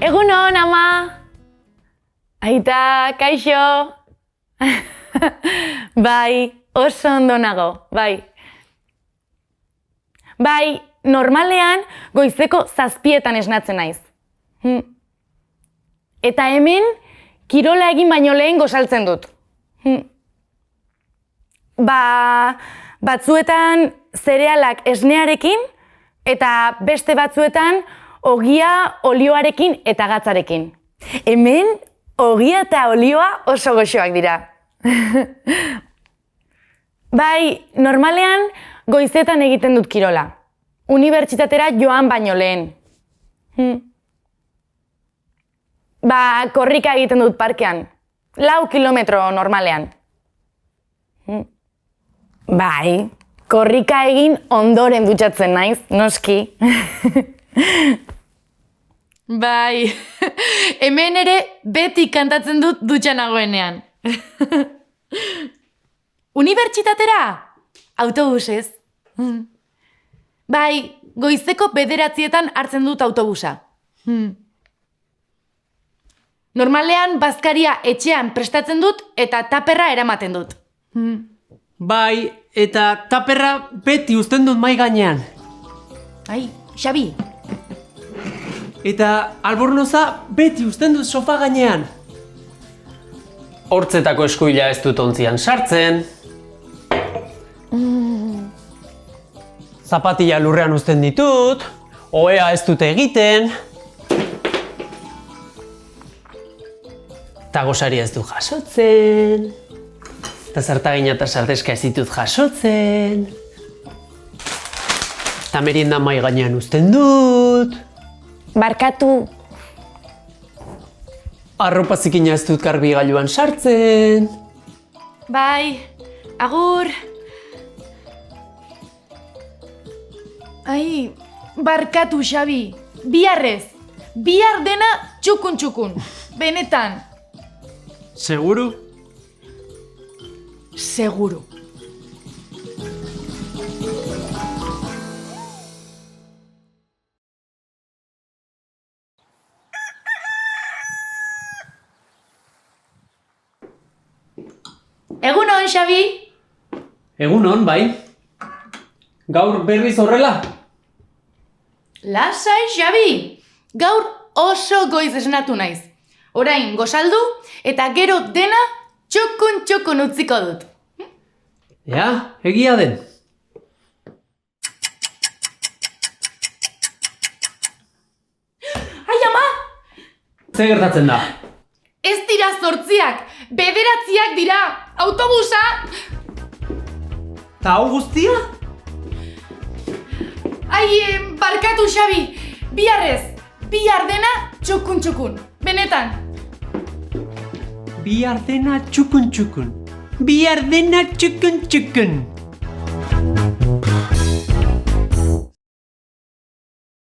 Egunon, ama! Aita, kaixo! Bai, oso ondo nago, bai. Bai, normalean goizeko 7etan esnatzen naiz. Eta hemen, kirola egin baino lehen gosaltzen dut. Batzuetan zerealak esnearekin, eta beste batzuetan ogia olioarekin eta gatzarekin. Hemen, ogia eta olioa oso goxoak dira. Bai, normalean goizetan egiten dut kirola. Unibertsitatera joan baino lehen. Korrika egiten dut parkean. 4 kilometro normalean. Bai, korrika egin ondoren dutxatzen naiz, noski. Bai, hemen ere beti kantatzen dut dutxa nagoenean. Unibertsitatera? Autobusez. Bai, goizeko 9etan hartzen dut autobusa. Normalean bazkaria etxean prestatzen dut eta taperra eramaten dut. Bai, eta taperra beti uzten dut mai gainean. Ai, Xabi. Eta albornoza beti uzten dut sofa gainean. Hortzetako eskuila ez dut ontzian sartzen. Zapatila lurrean uzten ditut. Ohea ez dut egiten. Eta gosaria ez dut jasotzen. Eta zartagina eta sardeska ez ditut jasotzen. Eta merienda mai gainean uzten dut. Barkatu. Arropa zikina ez dut garbigailuan sartzen. Bai, agur. Ai, barkatu, Xabi. Biharrez. Bihar dena txukun-txukun. Benetan. Seguru? Seguru. Egunon, Xabi! Egunon, bai. Gaur berriz horrela? Lasai, Xabi! Gaur oso goiz esnatu naiz. Orain gozaldu eta gero dena txukun-txukun utziko dut. Ja, egia den. Ai, ama! Ze gertatzen da? Ez dira 8, 9 dira! Autobusa! Ta hau guztia? Ai, barkatu, Xabi! Biharrez! Bihar dena txukun-txukun. Benetan! Bihar dena txukun-txukun. Bihar dena txukun-txukun.